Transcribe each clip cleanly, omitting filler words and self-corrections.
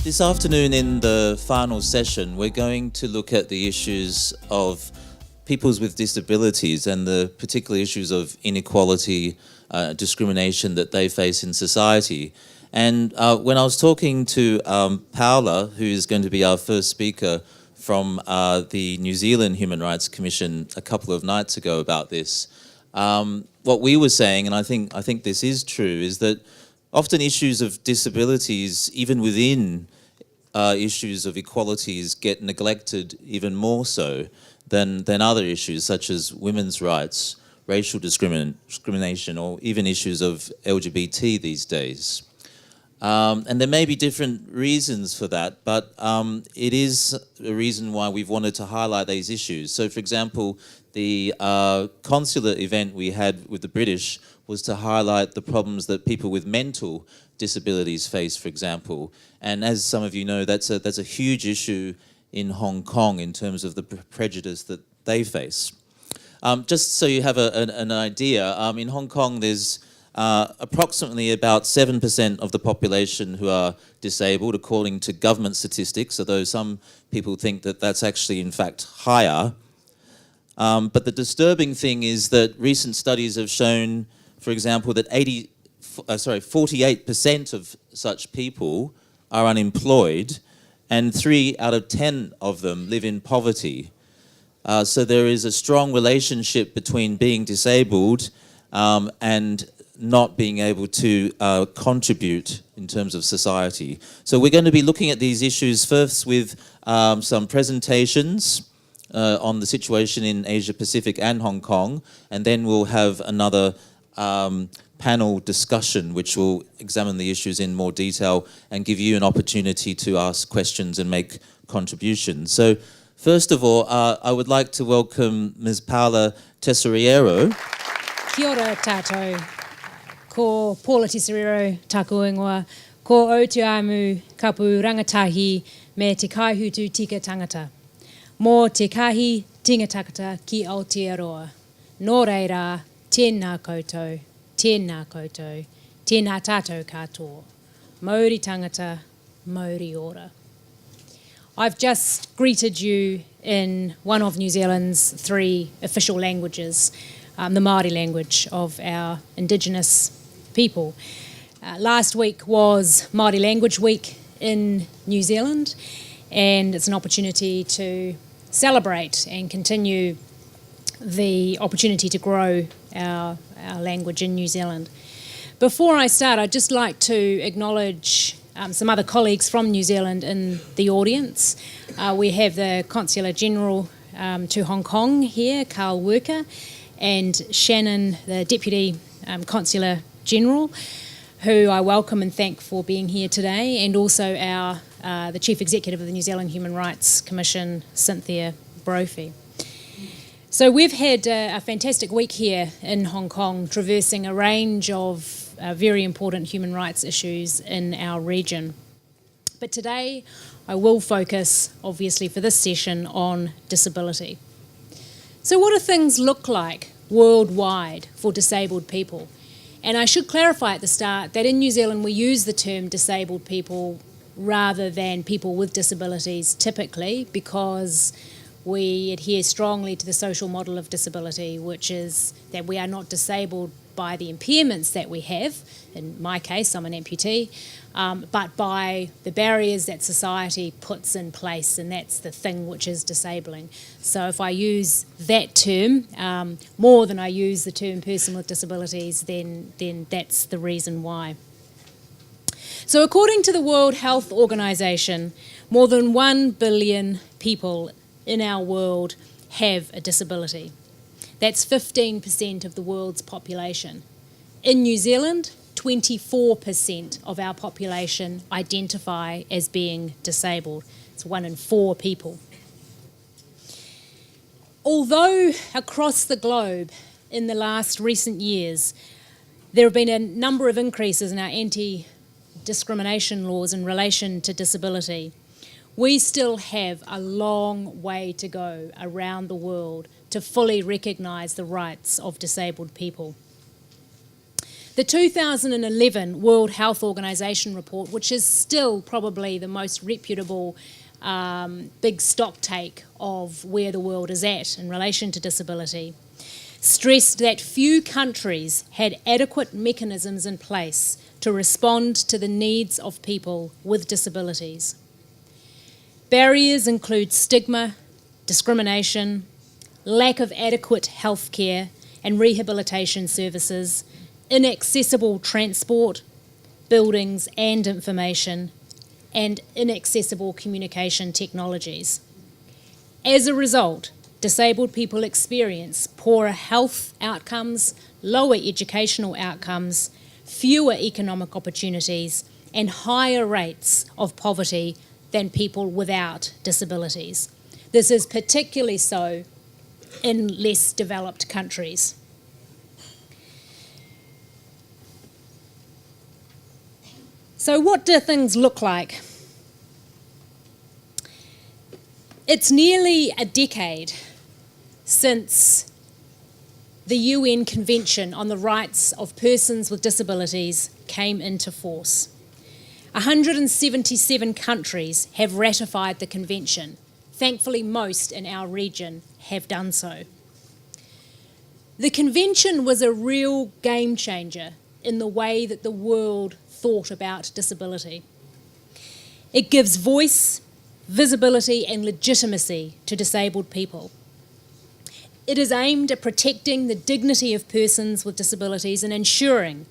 This afternoon in the final session, we're going to look at the issues of peoples with disabilities and the particular issues of inequality, discrimination that they face in society. And when I was talking to Paula, who is going to be our first speaker from the New Zealand Human Rights Commission a couple of nights ago about this, what we were saying, and I think this is true, is that often issues of disabilities, even within issues of equalities, get neglected even more so than other issues such as women's rights, racial discrimination, or even issues of LGBT these days. And there may be different reasons for that, but it is a reason why we've wanted to highlight these issues. So, for example, the consular event we had with the British was to highlight the problems that people with mental disabilities face, for example. And as some of you know, that's a huge issue in Hong Kong in terms of the prejudice that they face. Just so you have an idea, in Hong Kong there's approximately about 7% of the population who are disabled, according to government statistics, although some people think that that's actually in fact higher. But the disturbing thing is that recent studies have shown, for example, that 48% of such people are unemployed, and 3 out of 10 of them live in poverty. So there is a strong relationship between being disabled and not being able to contribute in terms of society. So we're going to be looking at these issues first with some presentations on the situation in Asia Pacific and Hong Kong, and then we'll have another panel discussion which will examine the issues in more detail and give you an opportunity to ask questions and make contributions. So first of all, I would like to welcome Ms. Paula Tesoriero. Kia ora tātou, ko Paula Tesoriero tāku ingoa, ko Otu Amu kapu rangatahi me te kaihutu tika tangata. Mō te kahi tingatakata ki Aotearoa. Nō reira, tēnā koutou, tēnā koutou, tēnā tātou katoa. Mauri tangata, Mauri ora. I've just greeted you in one of New Zealand's 3 official languages, the Māori language of our Indigenous people. Last week was Māori Language Week in New Zealand, and it's an opportunity to celebrate and continue the opportunity to grow our language in New Zealand. Before I start, I'd just like to acknowledge some other colleagues from New Zealand in the audience. We have the Consular General to Hong Kong here, Carl Worker, and Shannon, the Deputy Consular General, who I welcome and thank for being here today, and also the Chief Executive of the New Zealand Human Rights Commission, Cynthia Brophy. So we've had a fantastic week here in Hong Kong, traversing a range of very important human rights issues in our region. But today I will focus, obviously for this session, on disability. So what do things look like worldwide for disabled people? And I should clarify at the start that in New Zealand we use the term disabled people rather than people with disabilities typically, because we adhere strongly to the social model of disability, which is that we are not disabled by the impairments that we have. In my case, I'm an amputee, but by the barriers that society puts in place, and that's the thing which is disabling. So if I use that term more than I use the term person with disabilities, then that's the reason why. So according to the World Health Organization, more than 1 billion people in our world have a disability. That's 15% of the world's population. In New Zealand, 24% of our population identify as being disabled. It's 1 in 4 people. Although across the globe in the last recent years, there have been a number of increases in our anti-discrimination laws in relation to disability, we still have a long way to go around the world to fully recognise the rights of disabled people. The 2011 World Health Organization report, which is still probably the most reputable big stock take of where the world is at in relation to disability, stressed that few countries had adequate mechanisms in place to respond to the needs of people with disabilities. Barriers include stigma, discrimination, lack of adequate health care and rehabilitation services, inaccessible transport, buildings and information, and inaccessible communication technologies. As a result, disabled people experience poorer health outcomes, lower educational outcomes, fewer economic opportunities, and higher rates of poverty than people without disabilities. This is particularly so in less developed countries. So what do things look like? It's nearly a decade since the UN Convention on the Rights of Persons with Disabilities came into force. 177 countries have ratified the convention. Thankfully, most in our region have done so. The convention was a real game changer in the way that the world thought about disability. It gives voice, visibility and legitimacy to disabled people. It is aimed at protecting the dignity of persons with disabilities and ensuring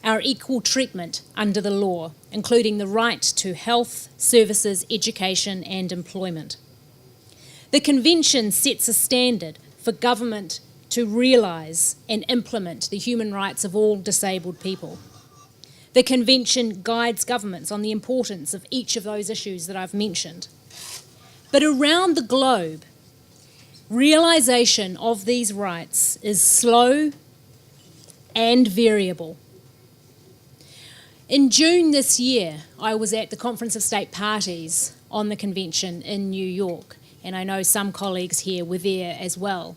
our equal treatment under the law, including the right to health, services, education and employment. The Convention sets a standard for government to realise and implement the human rights of all disabled people. The Convention guides governments on the importance of each of those issues that I've mentioned. But around the globe, realisation of these rights is slow and variable. In June this year, I was at the Conference of State Parties on the Convention in New York, and I know some colleagues here were there as well.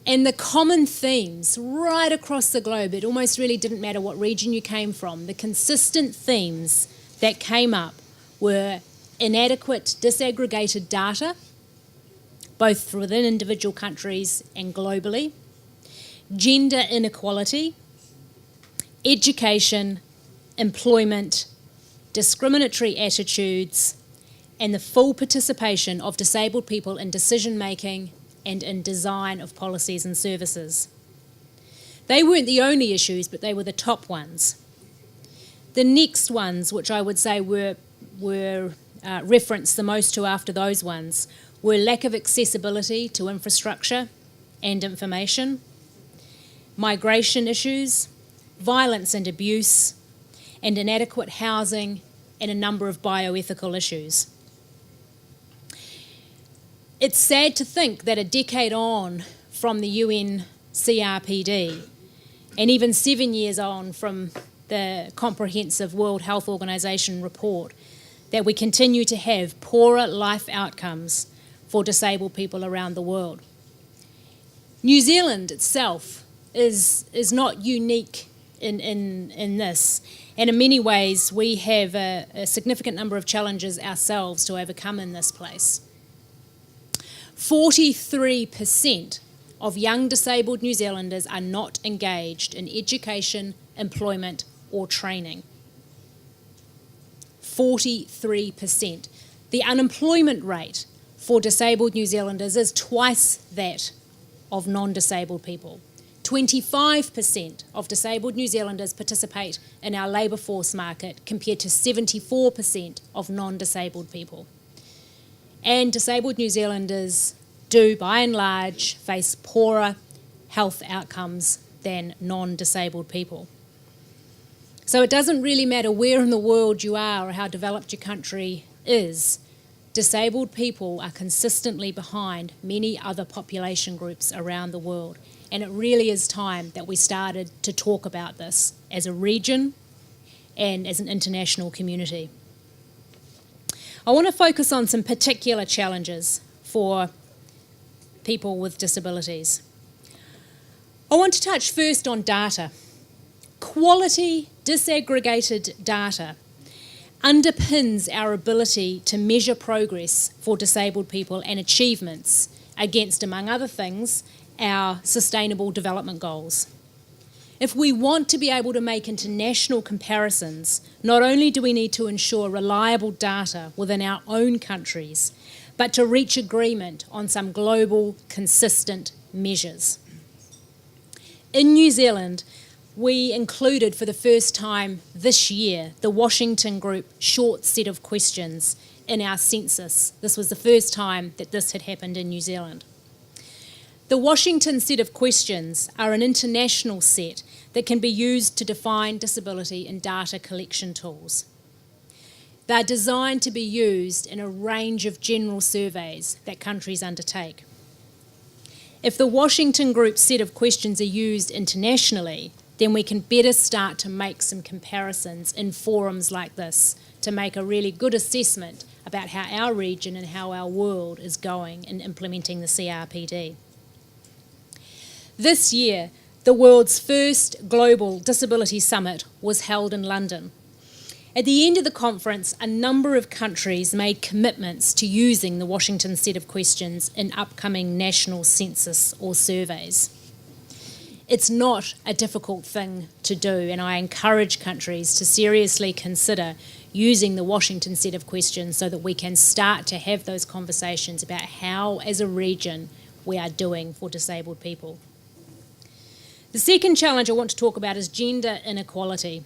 And the common themes right across the globe, it almost really didn't matter what region you came from, the consistent themes that came up were inadequate disaggregated data, both within individual countries and globally, gender inequality, education, employment, discriminatory attitudes, and the full participation of disabled people in decision-making and in design of policies and services. They weren't the only issues, but they were the top ones. The next ones, which I would say were referenced the most to after those ones, were lack of accessibility to infrastructure and information, migration issues, violence and abuse, and inadequate housing, and a number of bioethical issues. It's sad to think that a decade on from the UN CRPD, and even 7 years on from the comprehensive World Health Organization report, that we continue to have poorer life outcomes for disabled people around the world. New Zealand itself is not unique in this, and in many ways we have a significant number of challenges ourselves to overcome in this place. 43% of young disabled New Zealanders are not engaged in education, employment or training. 43%. The unemployment rate for disabled New Zealanders is twice that of non-disabled people. 25% of disabled New Zealanders participate in our labour force market compared to 74% of non-disabled people. And disabled New Zealanders do, by and large, face poorer health outcomes than non-disabled people. So it doesn't really matter where in the world you are or how developed your country is, disabled people are consistently behind many other population groups around the world. And it really is time that we started to talk about this as a region and as an international community. I want to focus on some particular challenges for people with disabilities. I want to touch first on data. Quality disaggregated data underpins our ability to measure progress for disabled people and achievements against, among other things, our Sustainable Development Goals. If we want to be able to make international comparisons, not only do we need to ensure reliable data within our own countries, but to reach agreement on some global, consistent measures. In New Zealand, we included for the first time this year the Washington Group short set of questions in our census. This was the first time that this had happened in New Zealand. The Washington set of questions are an international set that can be used to define disability in data collection tools. They're designed to be used in a range of general surveys that countries undertake. If the Washington Group set of questions are used internationally, then we can better start to make some comparisons in forums like this to make a really good assessment about how our region and how our world is going in implementing the CRPD. This year, the world's first global disability summit was held in London. At the end of the conference, a number of countries made commitments to using the Washington set of questions in upcoming national census or surveys. It's not a difficult thing to do, and I encourage countries to seriously consider using the Washington set of questions so that we can start to have those conversations about how, as a region, we are doing for disabled people. The second challenge I want to talk about is gender inequality.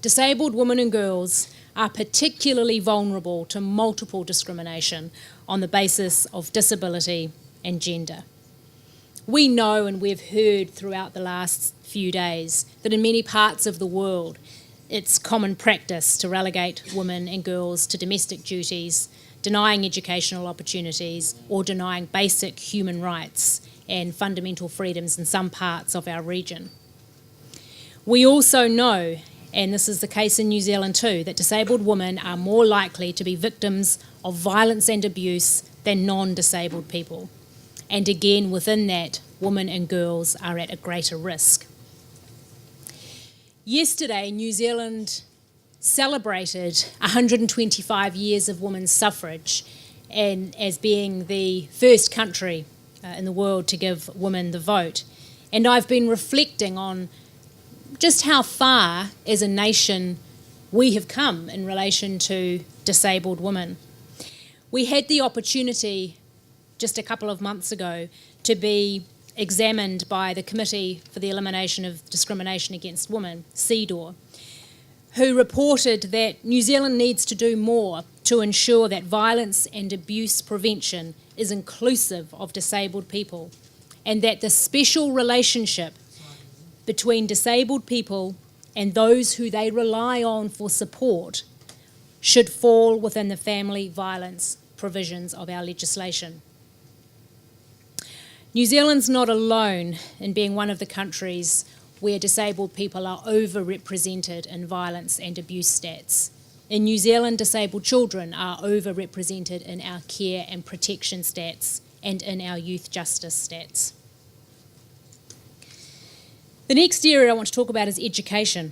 Disabled women and girls are particularly vulnerable to multiple discrimination on the basis of disability and gender. We know, and we've heard throughout the last few days, that in many parts of the world it's common practice to relegate women and girls to domestic duties, denying educational opportunities, or denying basic human rights and fundamental freedoms in some parts of our region. We also know, and this is the case in New Zealand too, that disabled women are more likely to be victims of violence and abuse than non-disabled people. And again, within that, women and girls are at a greater risk. Yesterday, New Zealand celebrated 125 years of women's suffrage, and as being the first country in the world to give women the vote. And I've been reflecting on just how far as a nation we have come in relation to disabled women. We had the opportunity just a couple of months ago to be examined by the Committee for the Elimination of Discrimination Against Women, CEDAW, who reported that New Zealand needs to do more to ensure that violence and abuse prevention is inclusive of disabled people, and that the special relationship between disabled people and those who they rely on for support should fall within the family violence provisions of our legislation. New Zealand's not alone in being one of the countries where disabled people are overrepresented in violence and abuse stats. In New Zealand, disabled children are overrepresented in our care and protection stats and in our youth justice stats. The next area I want to talk about is education.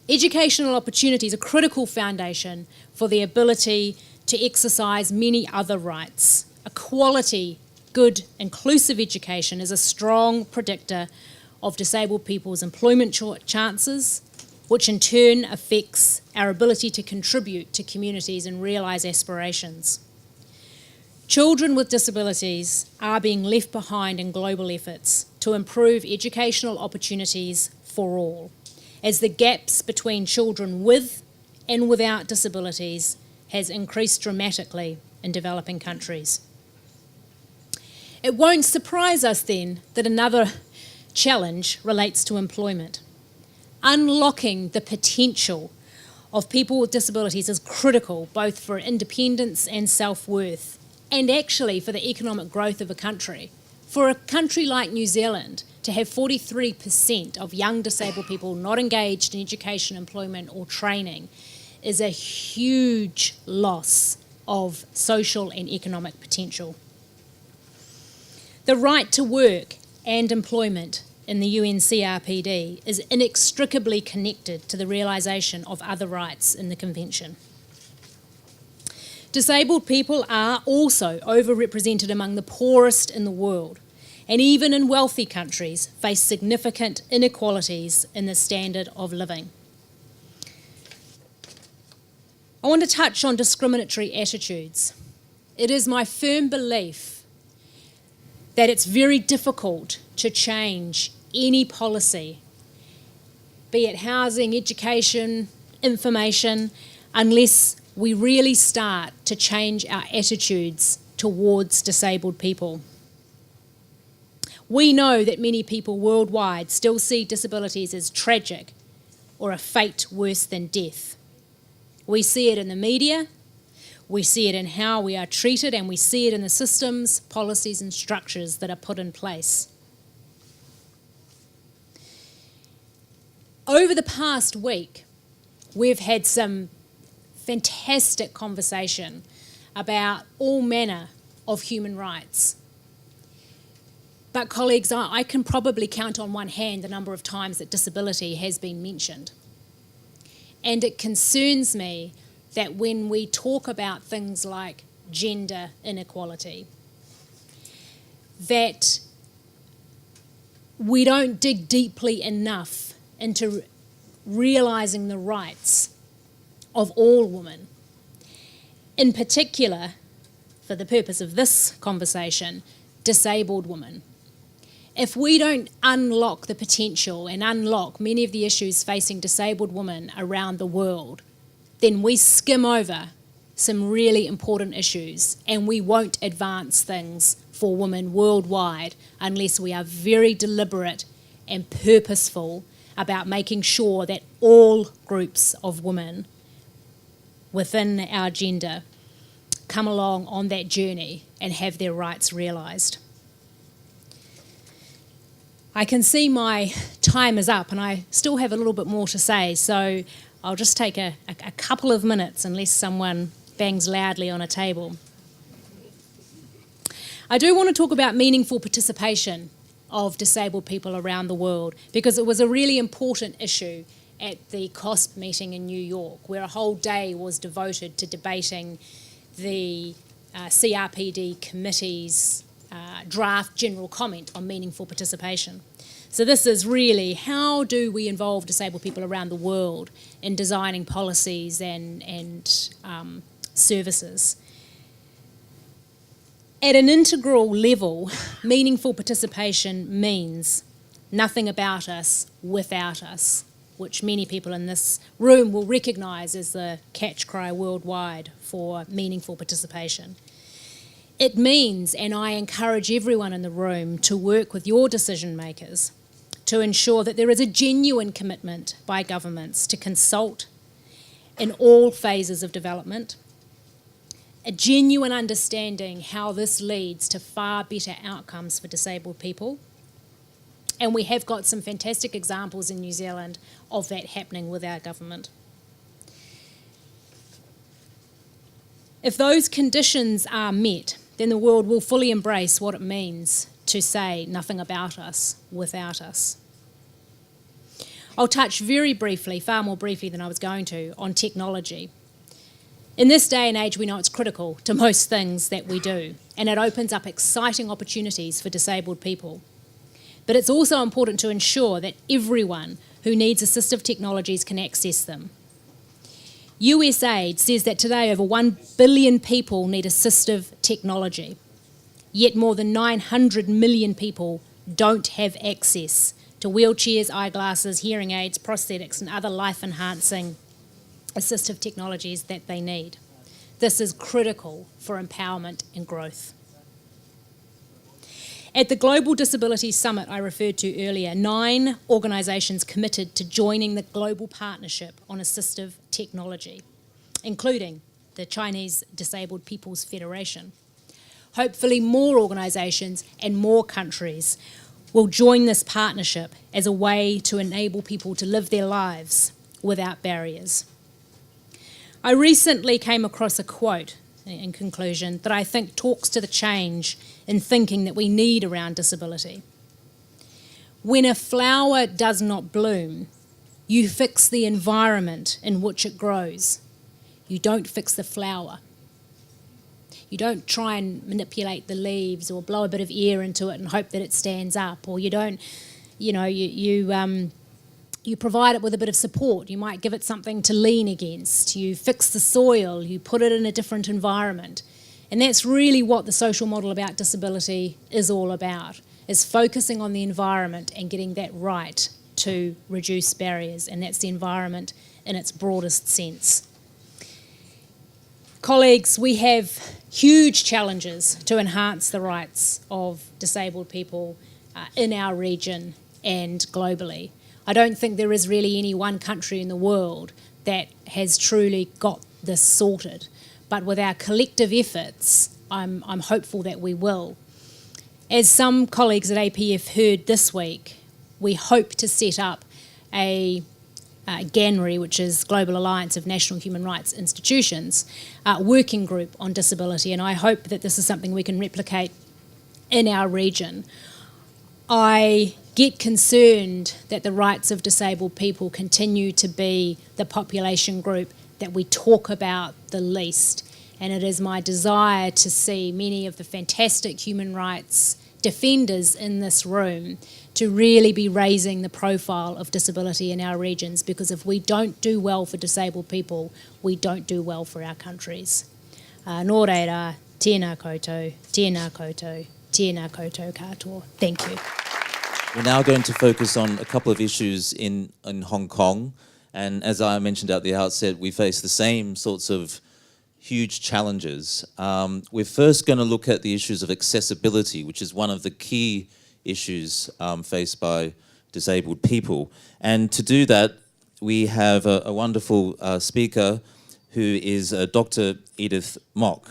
Educational opportunity is a critical foundation for the ability to exercise many other rights. A quality, good, inclusive education is a strong predictor of disabled people's employment chances, which in turn affects our ability to contribute to communities and realise aspirations. Children with disabilities are being left behind in global efforts to improve educational opportunities for all, as the gaps between children with and without disabilities has increased dramatically in developing countries. It won't surprise us then that another challenge relates to employment. Unlocking the potential of people with disabilities is critical both for independence and self-worth, and actually for the economic growth of a country. For a country like New Zealand to have 43% of young disabled people not engaged in education, employment or training is a huge loss of social and economic potential. The right to work and employment in the UN CRPD is inextricably connected to the realisation of other rights in the Convention. Disabled people are also overrepresented among the poorest in the world, and even in wealthy countries face significant inequalities in the standard of living. I want to touch on discriminatory attitudes. It is my firm belief that it's very difficult to change any policy, be it housing, education, information, unless we really start to change our attitudes towards disabled people. We know that many people worldwide still see disabilities as tragic or a fate worse than death. We see it in the media, we see it in how we are treated, and we see it in the systems, policies and structures that are put in place. Over the past week, we've had some fantastic conversation about all manner of human rights. But colleagues, I can probably count on one hand the number of times that disability has been mentioned. And it concerns me that when we talk about things like gender inequality, that we don't dig deeply enough into realising the rights of all women. In particular, for the purpose of this conversation, disabled women. If we don't unlock the potential and unlock many of the issues facing disabled women around the world, then we skim over some really important issues and we won't advance things for women worldwide unless we are very deliberate and purposeful about making sure that all groups of women within our gender come along on that journey and have their rights realised. I can see my time is up and I still have a little bit more to say, so I'll just take a couple of minutes unless someone bangs loudly on a table. I do want to talk about meaningful participation of disabled people around the world because it was a really important issue at the COSP meeting in New York, where a whole day was devoted to debating the CRPD committee's draft general comment on meaningful participation. So this is really, how do we involve disabled people around the world in designing policies and services? At an integral level, meaningful participation means nothing about us without us, which many people in this room will recognise as the catch cry worldwide for meaningful participation. It means, and I encourage everyone in the room to work with your decision makers to ensure that there is a genuine commitment by governments to consult in all phases of development, a genuine understanding how this leads to far better outcomes for disabled people. And we have got some fantastic examples in New Zealand of that happening with our government. If those conditions are met, then the world will fully embrace what it means to say nothing about us without us. I'll touch very briefly, far more briefly than I was going to, on technology. In this day and age, we know it's critical to most things that we do, and it opens up exciting opportunities for disabled people. But it's also important to ensure that everyone who needs assistive technologies can access them. USAID says that today over 1 billion people need assistive technology, yet more than 900 million people don't have access to wheelchairs, eyeglasses, hearing aids, prosthetics and other life-enhancing assistive technologies that they need. This is critical for empowerment and growth. At the Global Disability Summit I referred to earlier, 9 organisations committed to joining the Global Partnership on Assistive Technology, including the Chinese Disabled People's Federation. Hopefully more organisations and more countries will join this partnership as a way to enable people to live their lives without barriers. I recently came across a quote, in conclusion, that I think talks to the change in thinking that we need around disability. When a flower does not bloom, you fix the environment in which it grows. You don't fix the flower. You don't try and manipulate the leaves or blow a bit of air into it and hope that it stands up, or you don't, you provide it with a bit of support. You might give it something to lean against. You fix the soil. You put it in a different environment. And that's really what the social model about disability is all about, is focusing on the environment and getting that right to reduce barriers, and that's the environment in its broadest sense. Colleagues, we have huge challenges to enhance the rights of disabled people in our region and globally. I don't think there is really any one country in the world that has truly got this sorted, but with our collective efforts, I'm hopeful that we will. As some colleagues at APF heard this week, we hope to set up a GANRI, which is Global Alliance of National Human Rights Institutions, working group on disability, and I hope that this is something we can replicate in our region. I get concerned that the rights of disabled people continue to be the population group that we talk about the least, and it is my desire to see many of the fantastic human rights defenders in this room to really be raising the profile of disability in our regions, because if we don't do well for disabled people, we don't do well for our countries. Nō reira, tēnā koutou, tēnā koutou, tēnā koutou katoa. Thank you. We're now going to focus on a couple of issues in Hong Kong, and as I mentioned at the outset, we face the same sorts of huge challenges. We're first going to look at the issues of accessibility, which is one of the key issues faced by disabled people. And to do that, we have a wonderful speaker who is Dr. Edith Mok.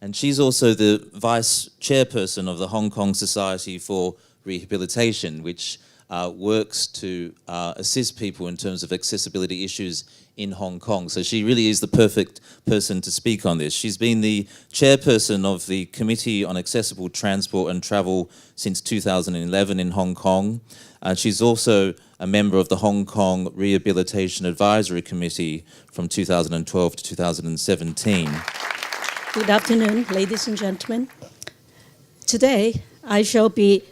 And she's also the vice chairperson of the Hong Kong Society for Rehabilitation, which works to assist people in terms of accessibility issues in Hong Kong. So she really is the perfect person to speak on this. She's been the chairperson of the Committee on Accessible Transport and Travel since 2011 in Hong Kong. She's also a member of the Hong Kong Rehabilitation Advisory Committee from 2012 to 2017. Good afternoon, ladies and gentlemen. Today, I shall be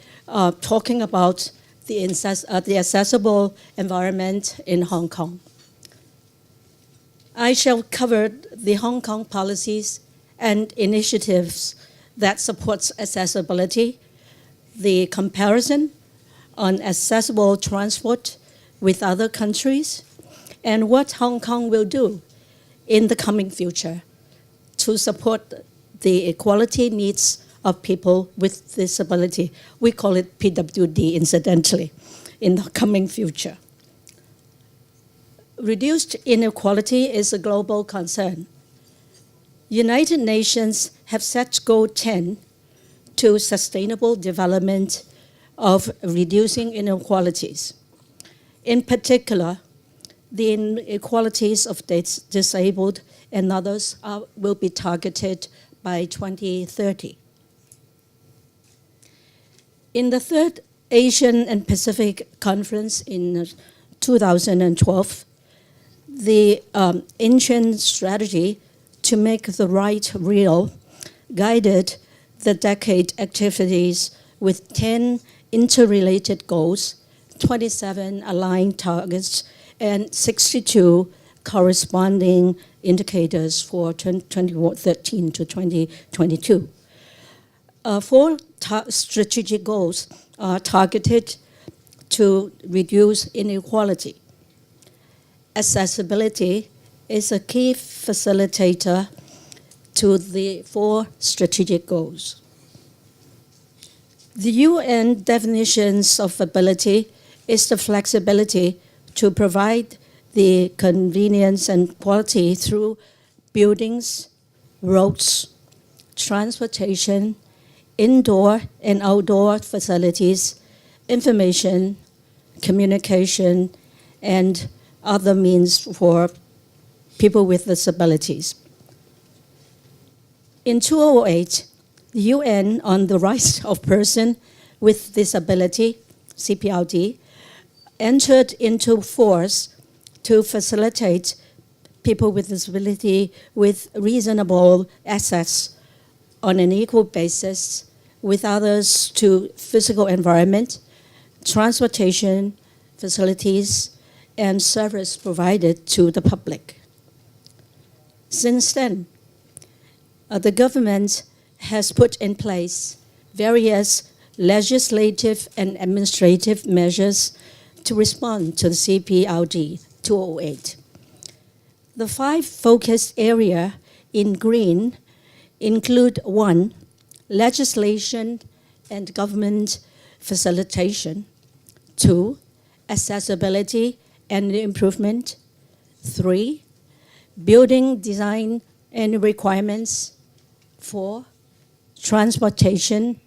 talking about the accessible environment in Hong Kong. I shall cover the Hong Kong policies and initiatives that supports accessibility, the comparison on accessible transport with other countries, and what Hong Kong will do in the coming future to support the equality needs of people with disability. We call it PWD, incidentally, in the coming future. Reduced inequality is a global concern. United Nations have set Goal 10 to sustainable development of reducing inequalities. In particular, the inequalities of disabled and others will be targeted by 2030. In the third Asian and Pacific Conference in 2012, the ancient strategy to make the right real guided the decade activities with 10 interrelated goals, 27 aligned targets, and 62 corresponding indicators for 2013 to 2022. Four strategic goals are targeted to reduce inequality. Accessibility is a key facilitator to the four strategic goals. The UN definitions of ability is the flexibility to provide the convenience and quality through buildings, roads, transportation, indoor and outdoor facilities, information, communication, and other means for people with disabilities. In 2008, the UN on the Rights of Persons with Disability CPRD, entered into force to facilitate people with disability with reasonable access on an equal basis with others to physical environment, transportation, facilities, and service provided to the public. Since then, the government has put in place various legislative and administrative measures to respond to the CPRD 208. The 5 focus areas in green include 1, legislation and government facilitation, 2, accessibility and improvement, 3, building design and requirements, 4, transportation,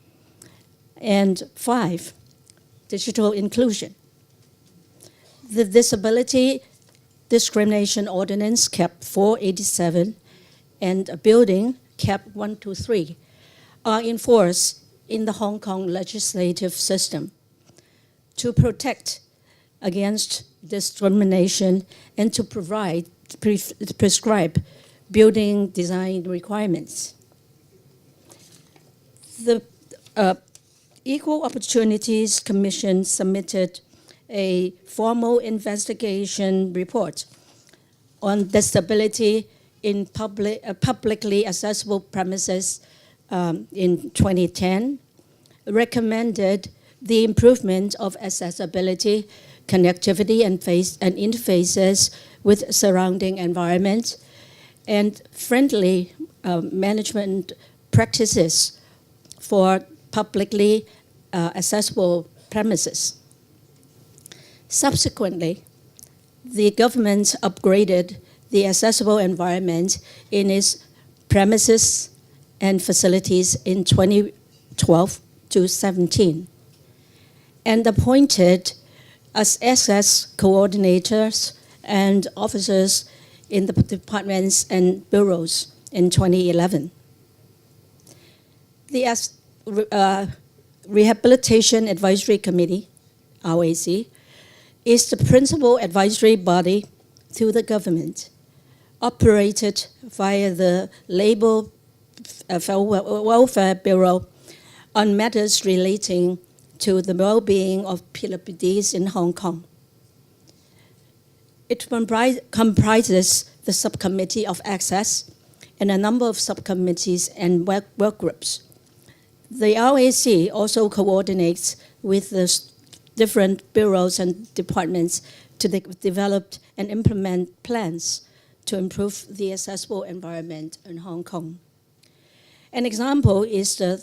and 5, digital inclusion. The Disability Discrimination Ordinance Cap 487 and Building Cap 123 are in force in the Hong Kong legislative system to protect against discrimination and to prescribe building design requirements. The Equal Opportunities Commission submitted a formal investigation report on disability in publicly accessible premises in 2010, recommended the improvement of accessibility, connectivity, and interfaces with surrounding environment, and friendly management practices for publicly accessible premises. Subsequently, the government upgraded the accessible environment in its premises and facilities in 2012 to 17 and appointed as access coordinators and officers in the departments and bureaus in 2011. The Rehabilitation Advisory Committee, RAC, is the principal advisory body to the government, operated via the Labour Welfare Bureau on matters relating to the well-being of PWDs in Hong Kong. It comprises the Subcommittee of Access and a number of subcommittees and work groups. The RAC also coordinates with the different bureaus and departments to develop and implement plans to improve the accessible environment in Hong Kong. An example is the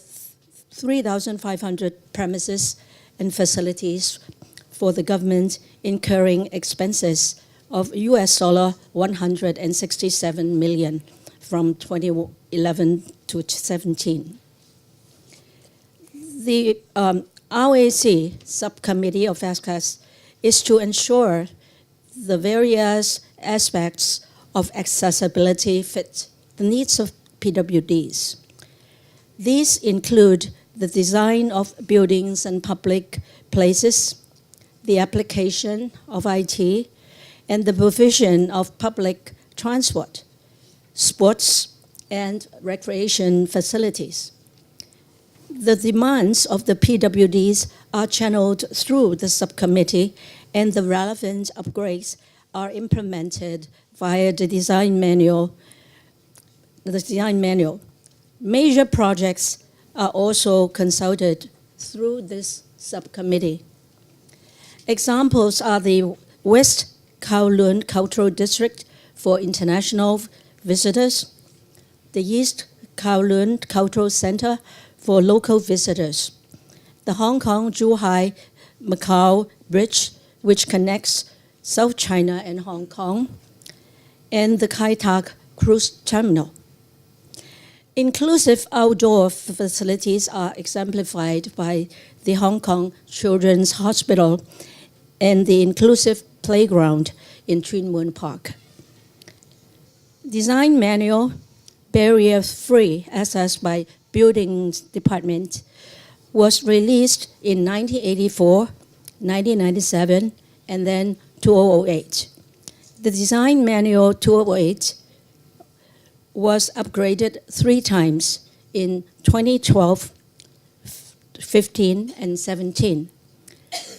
3,500 premises and facilities for the government incurring expenses of US$ 167 million from 2011 to 17. The RAC Subcommittee of Access is to ensure the various aspects of accessibility fit the needs of PWDs. These include the design of buildings and public places, the application of IT, and the provision of public transport, sports, and recreation facilities. The demands of the PWDs are channeled through the subcommittee, and the relevant upgrades are implemented via the design manual. Major projects are also consulted through this subcommittee. Examples are the West Kowloon Cultural District for international visitors, the East Kowloon Cultural Center for local visitors, the Hong Kong-Zhuhai-Macau Bridge, which connects South China and Hong Kong, and the Kai Tak Cruise Terminal. Inclusive outdoor facilities are exemplified by the Hong Kong Children's Hospital and the inclusive playground in Tuen Mun Park. Design manual, barrier-free access by Buildings Department, was released in 1984 1997, and then 2008. The design manual 2008 was upgraded 3 times in 2012, 15, and 17.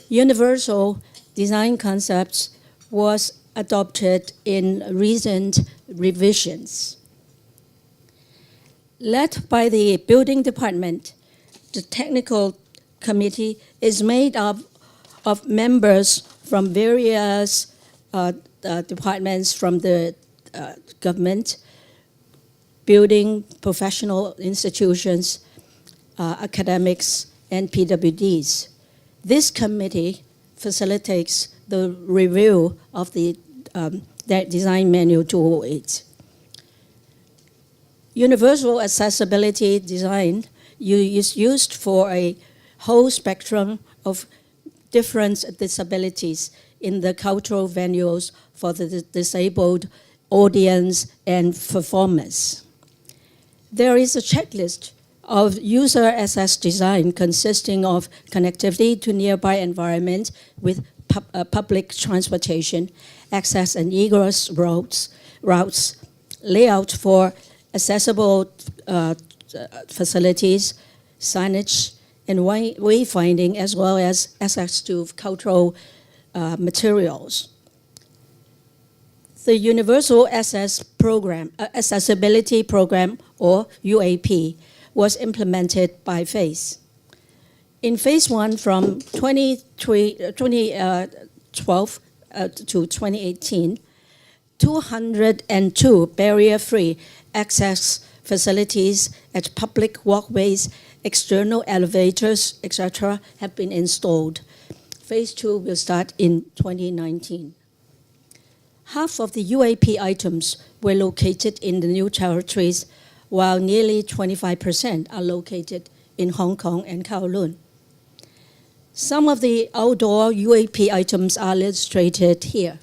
Universal design concepts was adopted in recent revisions. Led by the building department, the technical committee is made up of members from various departments from the government, building professional institutions, academics, and PWDs. This committee facilitates the review of the design manual 2008. Universal accessibility design is used for a whole spectrum of different disabilities in the cultural venues for the disabled audience and performers. There is a checklist of user access design consisting of connectivity to nearby environment with public transportation, access and egress routes, layout for accessible facilities, signage, and wayfinding, as well as access to cultural materials. The Universal Accessibility Program, or UAP, was implemented by phase. In phase 1, from 2012 to 2018, 202 barrier-free access facilities at public walkways, external elevators, etc., have been installed. Phase 2 will start in 2019. Half of the UAP items were located in the new territories, while nearly 25% are located in Hong Kong and Kowloon. Some of the outdoor UAP items are illustrated here.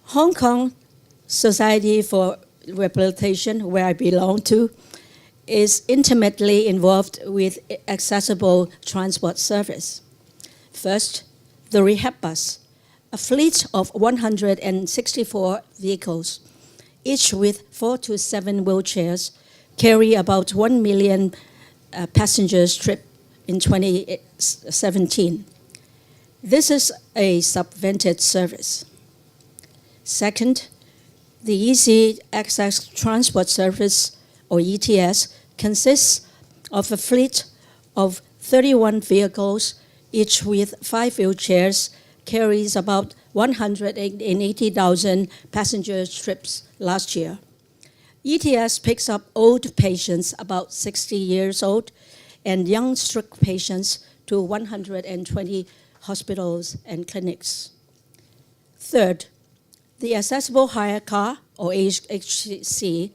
Hong Kong Society for Rehabilitation, where I belong to, is intimately involved with accessible transport service. First, the rehab bus, a fleet of 164 vehicles, each with 4 to 7 wheelchairs, carry about 1 million passengers trip in 2017. This is a subvented service. Second, the Easy Access Transport Service, or ETS, consists of a fleet of 31 vehicles, each with 5 wheelchairs, carries about 180,000 passenger trips last year. ETS picks up old patients about 60 years old and young stroke patients to 120 hospitals and clinics. Third, the Accessible Hire Car, or AHC,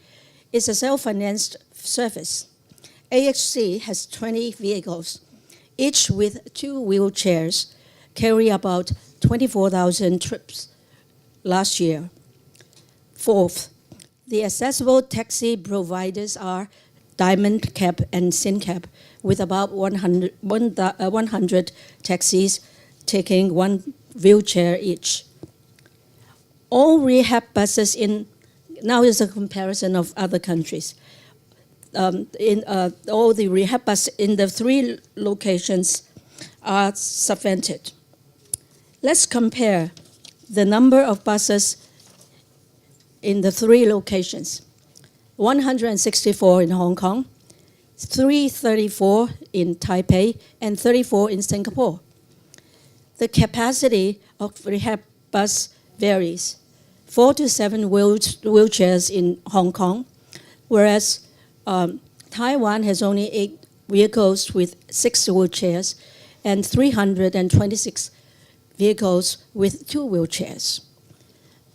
is a self-financed service. AHC has 20 vehicles, each with 2 wheelchairs, carry about 24,000 trips last year. Fourth, the accessible taxi providers are Diamond Cab and Syncab, with about 100 taxis taking 1 wheelchair each. All rehab buses now is a comparison of other countries. All the rehab buses in the 3 locations are subvented. Let's compare the number of buses in the 3 locations. 164 in Hong Kong, 334 in Taipei, and 34 in Singapore. The capacity of rehab bus varies. 4 to 7 wheelchairs in Hong Kong, whereas Taiwan has only 8 vehicles with 6 wheelchairs and 326 vehicles with 2 wheelchairs.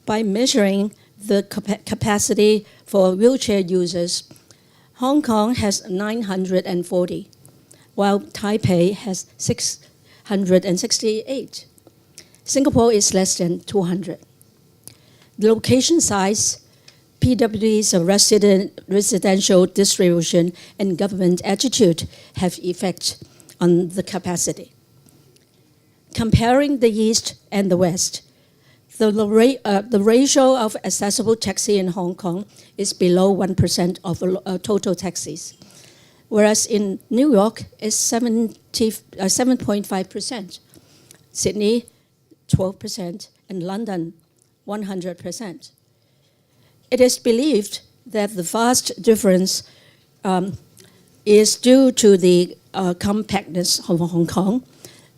By measuring the capacity for wheelchair users, Hong Kong has 940, while Taipei has 668. Singapore is less than 200. The location size, PWD's residential distribution, and government attitude have effect on the capacity. Comparing the East and the West, the ratio of accessible taxi in Hong Kong is below 1% of total taxis, whereas in New York it's 7.5%, Sydney 12%, and London 100%. It is believed that the vast difference is due to the compactness of Hong Kong,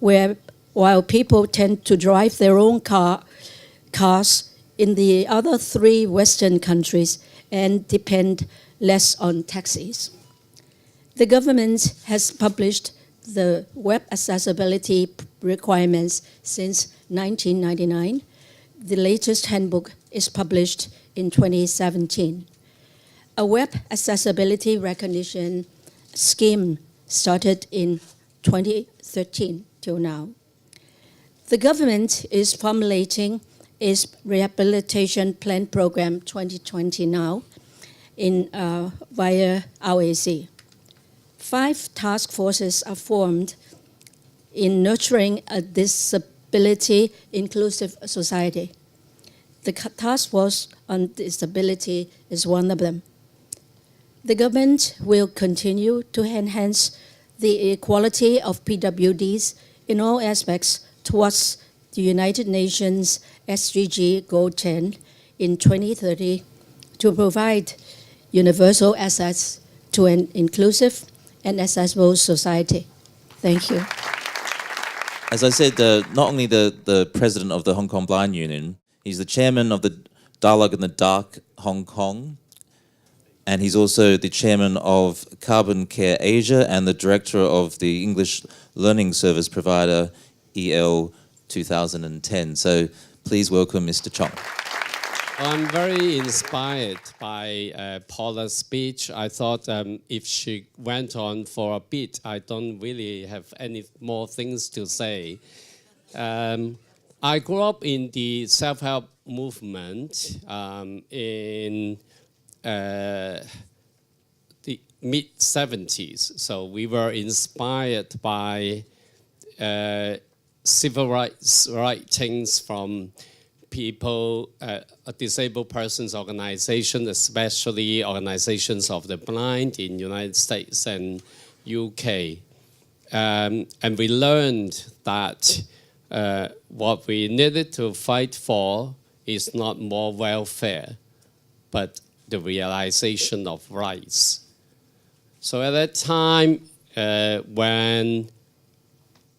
where while people tend to drive their own cars in the other 3 Western countries and depend less on taxis. The government has published the web accessibility requirements since 1999. The latest handbook is published in 2017. A web accessibility recognition scheme started in 2013 till now. The government is formulating its Rehabilitation Plan Program 2020 now via RAC. 5 task forces are formed in nurturing a disability-inclusive society. The task force on disability is one of them. The government will continue to enhance the equality of PWDs in all aspects towards the United Nations SDG Goal 10 in 2030 to provide universal access to an inclusive and accessible society. Thank you. As I said, not only the president of the Hong Kong Blind Union, he's the chairman of the Dialogue in the Dark Hong Kong, and he's also the chairman of Carbon Care Asia and the director of the English learning service provider EL 2010. So please welcome Mr. Chong. I'm very inspired by Paula's speech. I thought if she went on for a bit, I don't really have any more things to say. I grew up in the self-help movement in the mid-70s. So we were inspired by civil rights writings from people, disabled persons organizations, especially organizations of the blind in United States and UK. And we learned that what we needed to fight for is not more welfare, but the realization of rights. So at that time, when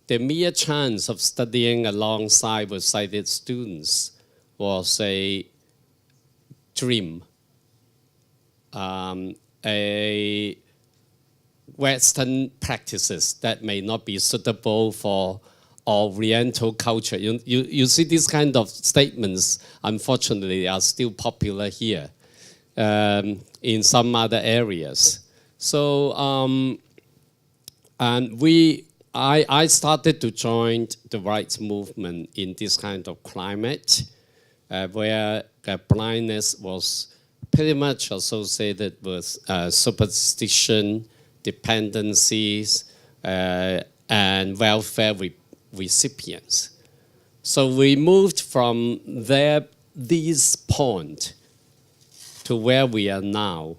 the mere chance of studying alongside with sighted students was a dream, a Western practices that may not be suitable for Oriental culture. You see these kind of statements, unfortunately, are still popular here in some other areas. So, I started to join the rights movement in this kind of climate where blindness was pretty much associated with superstition, dependencies, and welfare recipients. So we moved from this point to where we are now,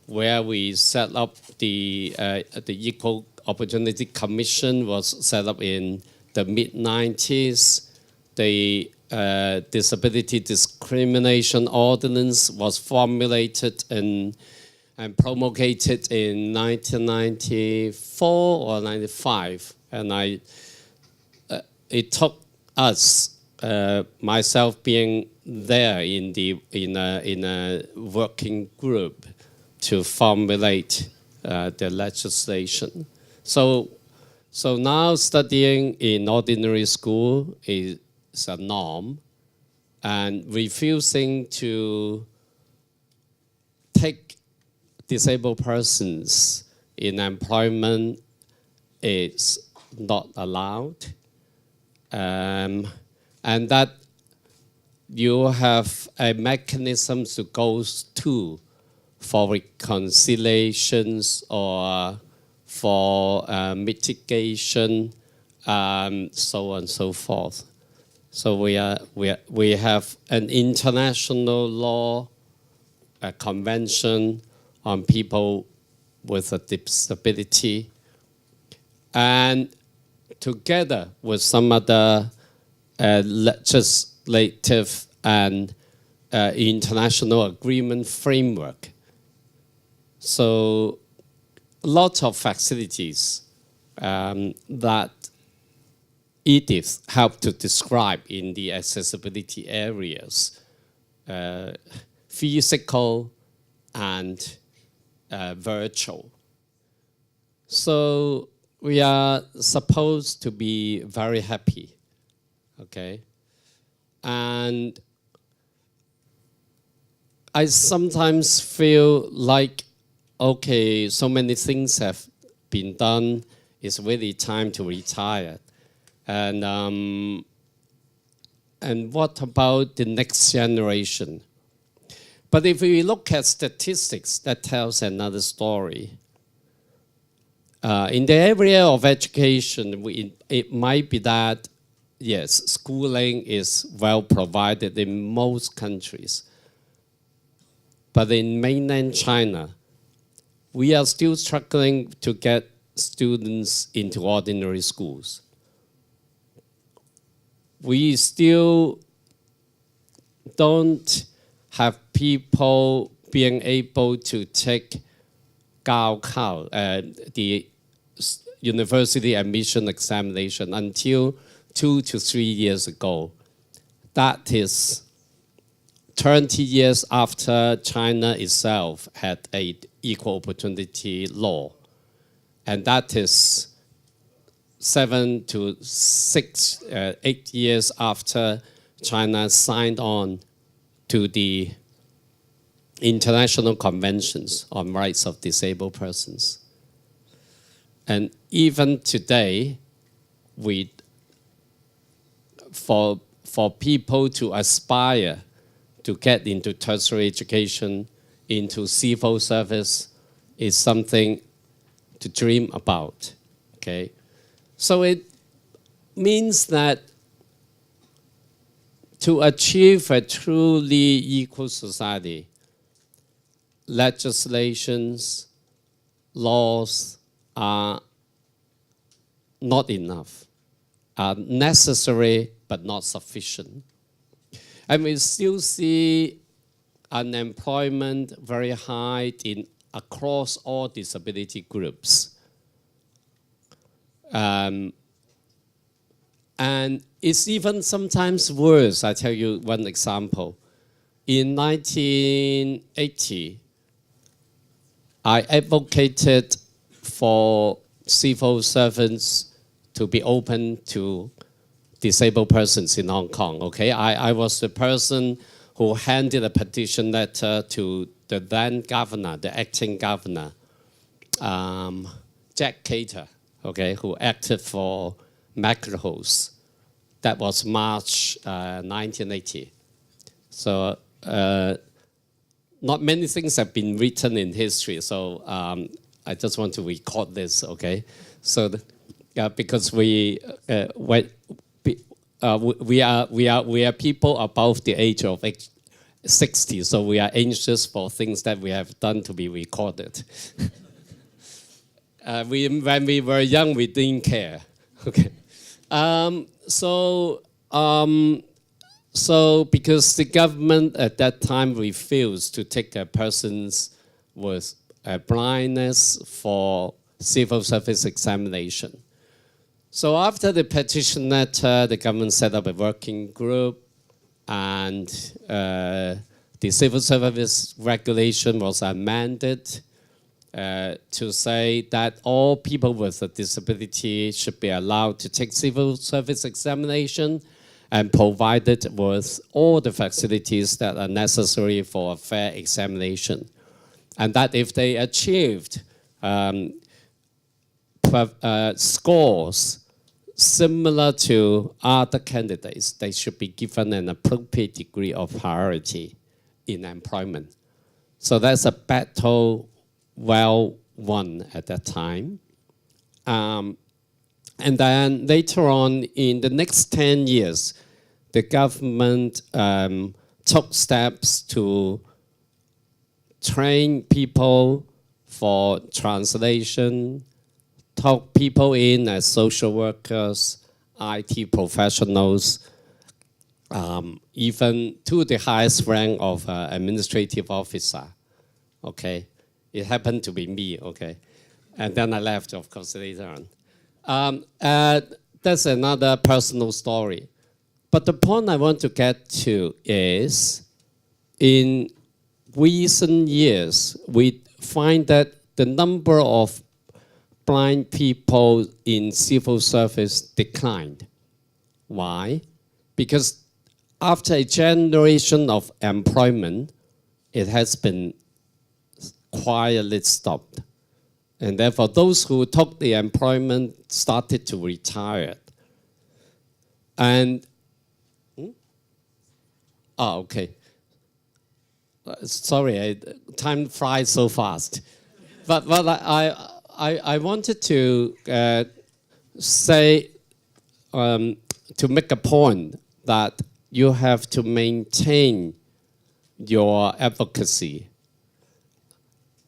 where we set up the Equal Opportunity Commission was set up in the mid-90s. The Disability Discrimination Ordinance was formulated and promulgated in 1994 or 95. And it took us, myself being there in a working group, to formulate the legislation. So now studying in ordinary school is a norm, and refusing to take disabled persons in employment is not allowed, and that you have a mechanism to go to for reconciliations or for mitigation so on and so forth. So we have an international law, a convention on people with a disability, and together with some other legislative and international agreement framework. So lots of facilities that Edith helped to describe in the accessibility areas, physical and virtual. So we are supposed to be very happy, okay? And I sometimes feel like, okay, so many things have been done, it's really time to retire. And what about the next generation? But if we look at statistics, that tells another story. In the area of education, it might be that, yes, schooling is well provided in most countries. But in mainland China, we are still struggling to get students into ordinary schools. We still don't have people being able to take Gaokao, the university admission examination, until 2 to 3 years ago. That is 20 years after China itself had an equal opportunity law. And that is 7 to 8 years after China signed on to the international conventions on rights of disabled persons. And even today, for people to aspire to get into tertiary education, into civil service, is something to dream about, okay? So it means that to achieve a truly equal society, legislations, laws are not enough, are necessary but not sufficient. And we still see unemployment very high across all disability groups. And it's even sometimes worse. I tell you one example. In 1980, I advocated for civil servants to be open to disabled persons in Hong Kong, okay? I was the person who handed a petition letter to the then governor, the acting governor, Jack Cater, okay, who acted for McLehose. That was March 1980. So not many things have been written in history, so I just want to record this, okay? So because we are people above the age of 60, so we are anxious for things that we have done to be recorded. When we were young, we didn't care. Okay. So because the government at that time refused to take persons with blindness for civil service examination. So after the petition letter, the government set up a working group, and the civil service regulation was amended to say that all people with a disability should be allowed to take civil service examination and provided with all the facilities that are necessary for a fair examination. And that if they achieved scores similar to other candidates, they should be given an appropriate degree of priority in employment. So that's a battle well won at that time. And then later on, in the next 10 years, the government took steps to train people for translation, took people in as social workers, IT professionals, even to the highest rank of administrative officer. Okay, it happened to be me. Okay, and then I left, of course, later on. That's another personal story. But the point I want to get to is, in recent years, we find that the number of blind people in civil service declined. Why? Because after a generation of employment, it has been quietly stopped. And therefore, those who took the employment started to retire. And, okay. Sorry, time flies so fast. But I wanted to say, to make a point that you have to maintain your advocacy.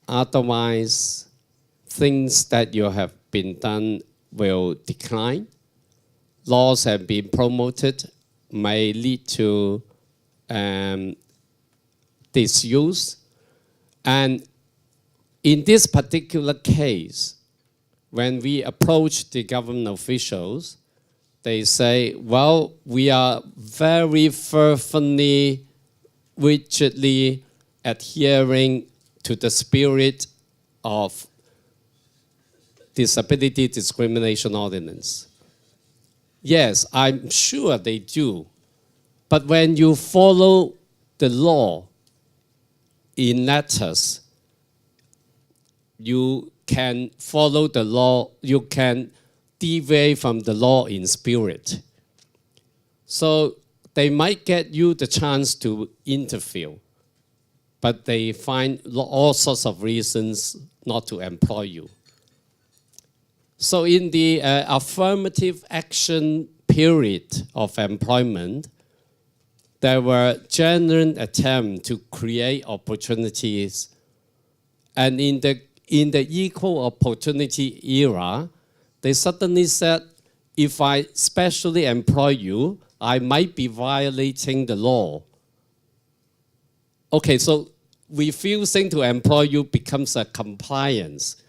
Otherwise, things that you have been done will decline. Laws have been promoted, may lead to disuse. And in this particular case, when we approach the government officials, they say, well, we are very fervently, rigidly adhering to the spirit of Disability Discrimination Ordinance. Yes, I'm sure they do. But when you follow the law in letters, you can follow the law, you can deviate from the law in spirit. So they might get you the chance to interview, but they find all sorts of reasons not to employ you. So in the affirmative action period of employment, there were genuine attempts to create opportunities. And in the equal opportunity era, they suddenly said, if I specially employ you, I might be violating the law. Okay, so refusing to employ you becomes a compliance.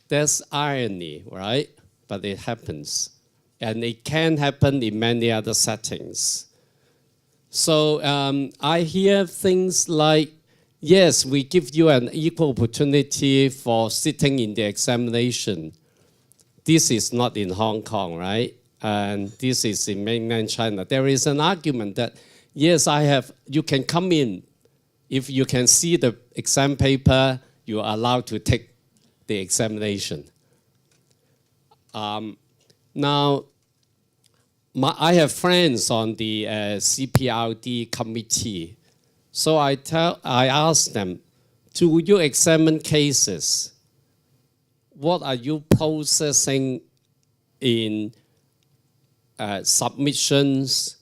That's irony, right? But it happens. And it can happen in many other settings. So I hear things like, yes, we give you an equal opportunity for sitting in the examination. This is not in Hong Kong, right? And this is in mainland China. There is an argument that, yes, you can come in. If you can see the exam paper, you are allowed to take the examination. Now, I have friends on the CPRD committee. So I ask them, do you examine cases? What are you processing in submissions,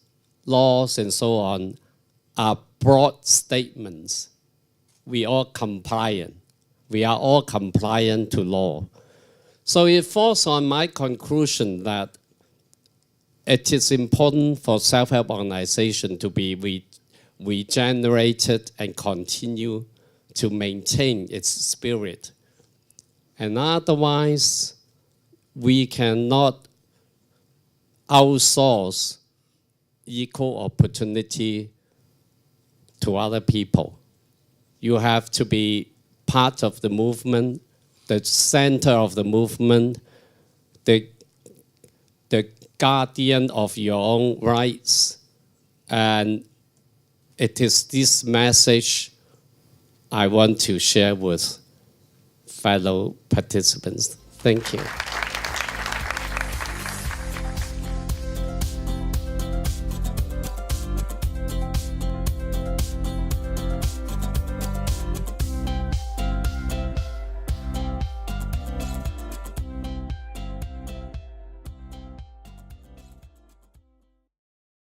laws, and so on? Are broad statements. We are compliant. We are all compliant to law. So it falls on my conclusion that it is important for self-help organization to be regenerated and continue to maintain its spirit. And otherwise, we cannot outsource equal opportunity to other people. You have to be part of the movement, the center of the movement, the guardian of your own rights. And it is this message I want to share with fellow participants. Thank you.